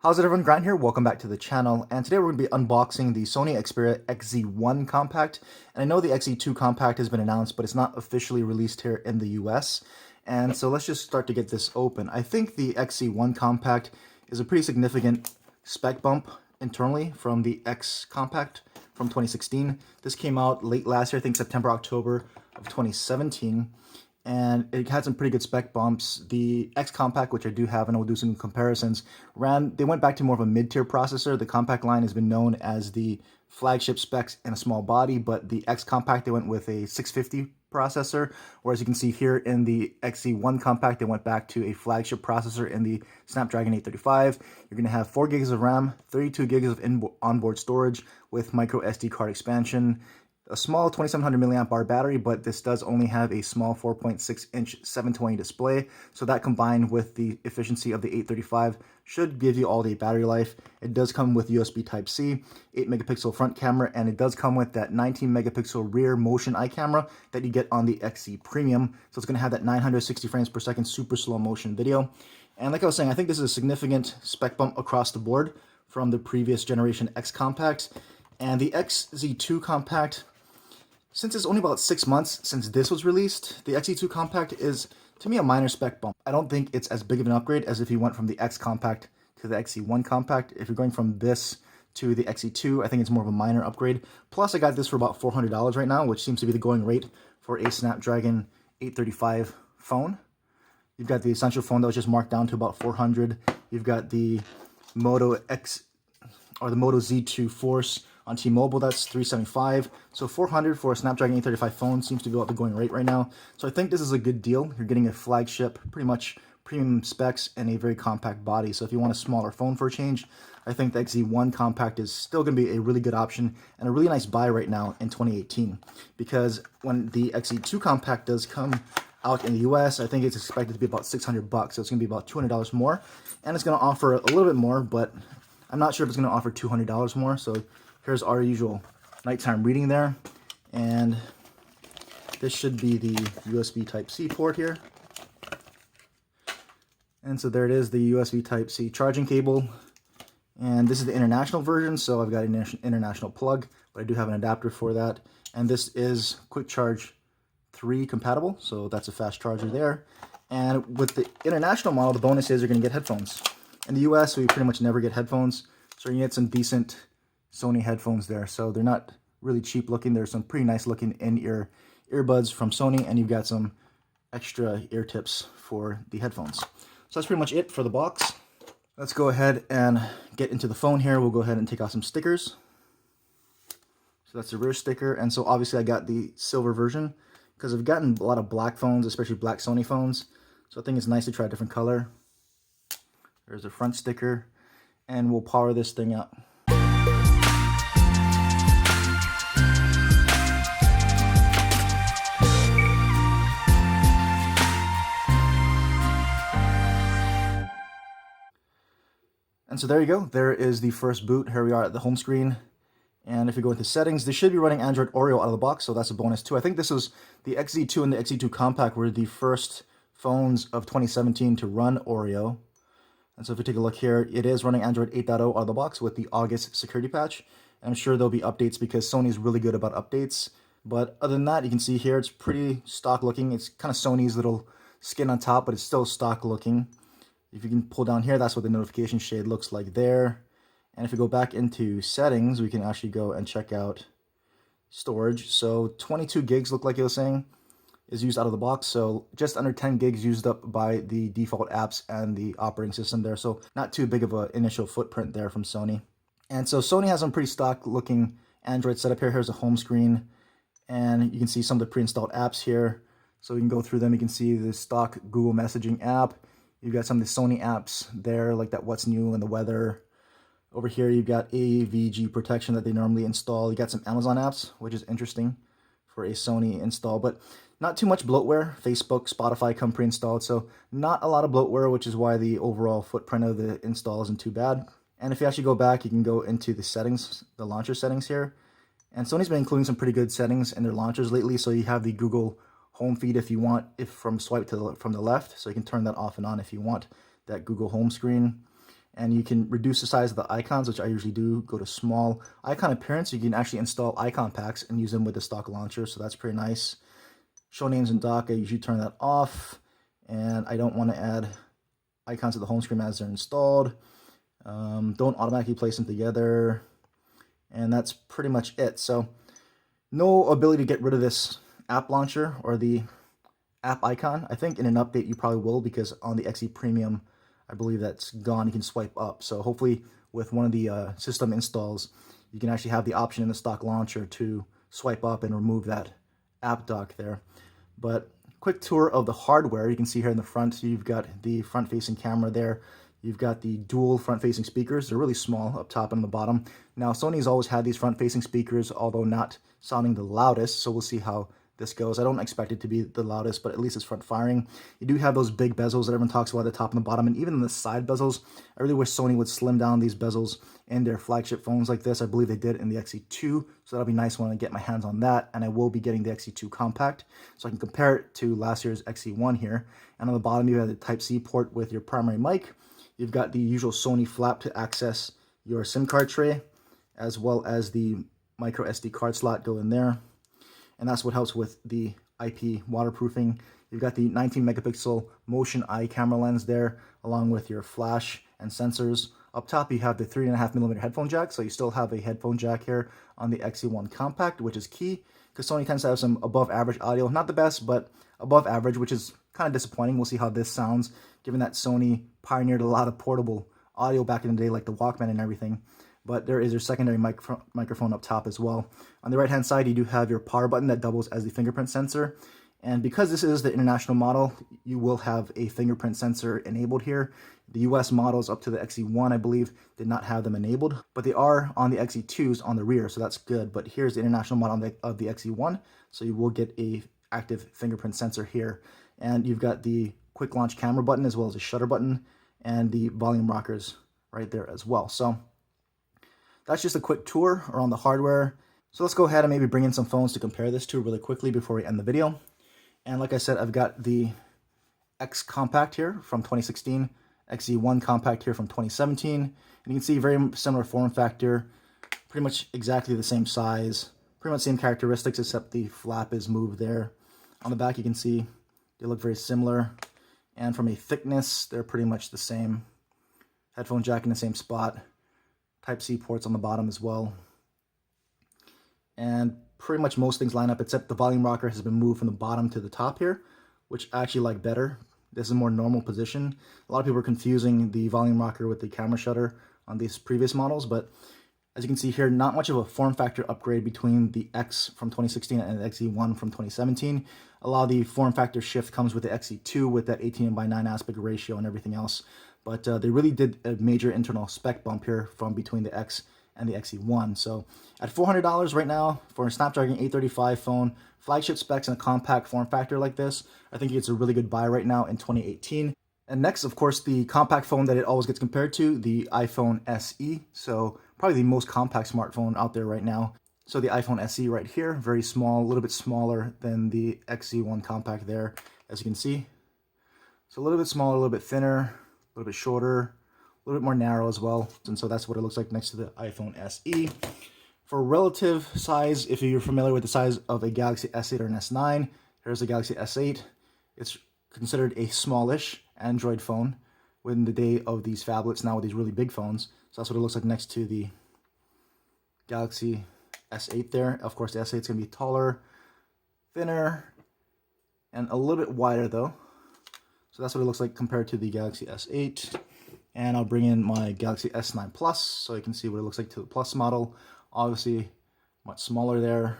How's it everyone, Grant here, welcome back to the channel, and today we're going to be unboxing the Sony Xperia XZ1 compact. And I know the XZ2 compact has been announced, but it's not officially released here in the US. And so let's just start to get this open. I think the XZ1 compact is a pretty significant spec bump internally from the X compact from 2016. This came out late last year, I think September, October of 2017. And it had some pretty good spec bumps. The X compact, which I do have, and we'll do some comparisons, they went back to more of a mid-tier processor. The compact line has been known as the flagship specs in a small body, but the X compact, they went with a 650 processor, whereas you can see here in the XZ1 compact, they went back to a flagship processor in the Snapdragon 835. You're going to have 4 gigs of RAM, 32 gigs of onboard storage with micro SD card expansion, a small 2700 milliamp hour battery, but this does only have a small 4.6-inch 720 display. So that combined with the efficiency of the 835 should give you all the battery life. It does come with USB Type-C, 8 megapixel front camera, and it does come with that 19 megapixel rear motion eye camera that you get on the XZ Premium. So it's going to have that 960 frames per second super slow motion video. And like I was saying, I think this is a significant spec bump across the board from the previous generation X compact. And the XZ2 compact, since it's only about 6 months since this was released, the XZ2 compact is, to me, a minor spec bump. I don't think it's as big of an upgrade as if you went from the X compact to the XZ1 compact. If you're going from this to the XZ2, I think it's more of a minor upgrade. Plus, I got this for about $400 right now, which seems to be the going rate for a Snapdragon 835 phone. You've got the Essential phone that was just marked down to about $400. You've got the Moto X, or the Moto Z2 Force on T-Mobile, that's $375. So $400 for a Snapdragon 835 phone seems to be about the going rate right now. So I think this is a good deal. You're getting a flagship, pretty much premium specs, and a very compact body. So if you want a smaller phone for a change, I think the XZ1 compact is still going to be a really good option and a really nice buy right now in 2018. Because when the XZ2 compact does come out in the US, I think it's expected to be about $600. So it's going to be about $200 more. And it's going to offer a little bit more, but I'm not sure if it's going to offer $200 more. So here's our usual nighttime reading there, and this should be the USB Type-C port here. And so there it is, the USB Type-C charging cable, and this is the international version, so I've got an international plug, but I do have an adapter for that. And this is Quick Charge 3 compatible, so that's a fast charger there. And with the international model, the bonus is you're going to get headphones. In the US, we pretty much never get headphones, so you get some decent Sony headphones there. So they're not really cheap looking. There's some pretty nice looking in-ear earbuds from Sony, and you've got some extra ear tips for the headphones. So that's pretty much it for the box. Let's go ahead and get into the phone here. We'll go ahead and take out some stickers. So that's the rear sticker. And so obviously I got the silver version because I've gotten a lot of black phones, especially black Sony phones. So I think it's nice to try a different color. There's the front sticker, and we'll power this thing up. And so there you go. There is the first boot. Here we are at the home screen. And if you go into settings, this should be running Android Oreo out of the box, so that's a bonus too. I think this was the XZ2 and the XZ2 Compact were the first phones of 2017 to run Oreo. And so if you take a look here, it is running Android 8.0 out of the box with the August security patch. And I'm sure there'll be updates because Sony is really good about updates. But other than that, you can see here, it's pretty stock looking. It's kind of Sony's little skin on top, but it's still stock looking. If you can pull down here, that's what the notification shade looks like there. And if we go back into settings, we can actually go and check out storage. So 22 gigs, look like it was saying, is used out of the box. So just under 10 gigs used up by the default apps and the operating system there. So not too big of an initial footprint there from Sony. And so Sony has some pretty stock looking Android setup here. Here's a home screen, and you can see some of the pre-installed apps here. So you can go through them. You can see the stock Google messaging app. You've got some of the Sony apps there, like that What's New and the weather. Over here, you've got AVG protection that they normally install. You got some Amazon apps, which is interesting for a Sony install, but not too much bloatware. Facebook, Spotify come pre-installed, so not a lot of bloatware, which is why the overall footprint of the install isn't too bad. And if you actually go back, you can go into the settings, the launcher settings here. And Sony's been including some pretty good settings in their launchers lately, so you have the Google home feed if you want, if from swipe to from the left, so you can turn that off and on if you want that Google home screen. and you can reduce the size of the icons, which I usually do. Go to small icon appearance. You can actually install icon packs and use them with the stock launcher, so that's pretty nice. Show names in dock, I usually turn that off, and I don't want to add icons to the home screen as they're installed. Don't automatically place them together, and that's pretty much it. So no ability to get rid of this app launcher or the app icon. I think in an update you probably will, because on the XE Premium I believe that's gone. You can swipe up, so hopefully with one of the system installs you can actually have the option in the stock launcher to swipe up and remove that app dock there. But quick tour of the hardware. You can see here in the front you've got the front facing camera there. You've got the dual front-facing speakers. They're really small up top and on the bottom. Now, Sony's always had these front-facing speakers, although not sounding the loudest, so we'll see how this goes. I don't expect it to be the loudest, but at least it's front-firing. You do have those big bezels that everyone talks about at the top and the bottom, and even the side bezels. I really wish Sony would slim down these bezels in their flagship phones like this. I believe they did in the XE2, so that'll be nice when I get my hands on that, and I will be getting the XE2 compact, so I can compare it to last year's XE1 here. And on the bottom, you have the Type-C port with your primary mic. You've got the usual Sony flap to access your SIM card tray, as well as the micro SD card slot go in there. And that's what helps with the IP waterproofing. You've got the 19 megapixel motion eye camera lens there, along with your flash and sensors. Up top, you have the 3.5mm headphone jack, so you still have a headphone jack here on the XE1 Compact, which is key, because Sony tends to have some above average audio. Not the best, but above average, which is kind of disappointing. We'll see how this sounds, given that Sony pioneered a lot of portable audio back in the day, like the Walkman and everything. But there is your secondary microphone up top as well. On the right-hand side, you do have your power button that doubles as the fingerprint sensor. And because this is the international model, you will have a fingerprint sensor enabled here. The US models up to the XE1, I believe, did not have them enabled, but they are on the XE2s on the rear, so that's good. But here's the international model of the XE1, so you will get a active fingerprint sensor here. And you've got the quick launch camera button, as well as a shutter button, and the volume rockers right there as well. So that's just a quick tour around the hardware. So let's go ahead and maybe bring in some phones to compare this to really quickly before we end the video. And like I said, I've got the X Compact here from 2016, XZ1 Compact here from 2017. And you can see very similar form factor, pretty much exactly the same size, pretty much same characteristics, except the flap is moved there. On the back, you can see they look very similar. And from a thickness, they're pretty much the same. Headphone jack in the same spot. Type-C ports on the bottom as well. And pretty much most things line up, except the volume rocker has been moved from the bottom to the top here, which I actually like better. This is a more normal position. A lot of people are confusing the volume rocker with the camera shutter on these previous models, but as you can see here, not much of a form factor upgrade between the X from 2016 and the XE1 from 2017. A lot of the form factor shift comes with the XE2 with that 18:9 aspect ratio and everything else. But they really did a major internal spec bump here from between the X and the XE1. So at $400 right now for a Snapdragon 835 phone, flagship specs and a compact form factor like this, I think it's a really good buy right now in 2018. And next, of course, the compact phone that it always gets compared to, the iPhone SE. So probably the most compact smartphone out there right now. So the iPhone SE right here, very small, a little bit smaller than the XZ1 Compact there, as you can see. So a little bit smaller, a little bit thinner, a little bit shorter, a little bit more narrow as well. And so that's what it looks like next to the iPhone SE. For relative size, if you're familiar with the size of a Galaxy S8 or an S9, here's the Galaxy S8. It's considered a smallish Android phone in the day of these phablets now with these really big phones. So that's what it looks like next to the Galaxy S8 there. Of course, the S8 is going to be taller, thinner, and a little bit wider though. So that's what it looks like compared to the Galaxy S8. And I'll bring in my Galaxy S9 Plus so you can see what it looks like to the Plus model. Obviously, much smaller there.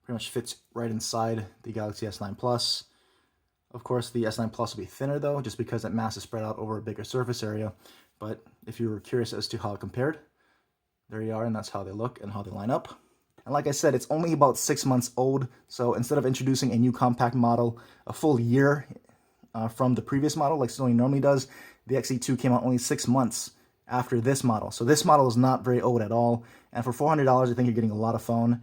Pretty much fits right inside the Galaxy S9 Plus. Of course, the S9 Plus will be thinner though, just because that mass is spread out over a bigger surface area. But if you were curious as to how it compared, there you are, and that's how they look and how they line up. And like I said, it's only about 6 months old, so instead of introducing a new compact model a full year from the previous model, like Sony normally does, the XE2 came out only 6 months after this model. So this model is not very old at all, and for $400, I think you're getting a lot of phone.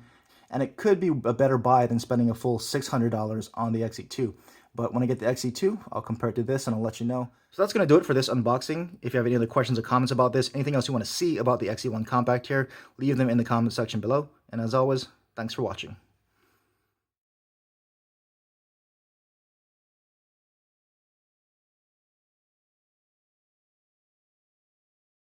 And it could be a better buy than spending a full $600 on the XE2. But when I get the XZ2, I'll compare it to this and I'll let you know. So that's going to do it for this unboxing. If you have any other questions or comments about this, anything else you want to see about the XZ1 compact here, leave them in the comment section below. And as always, thanks for watching.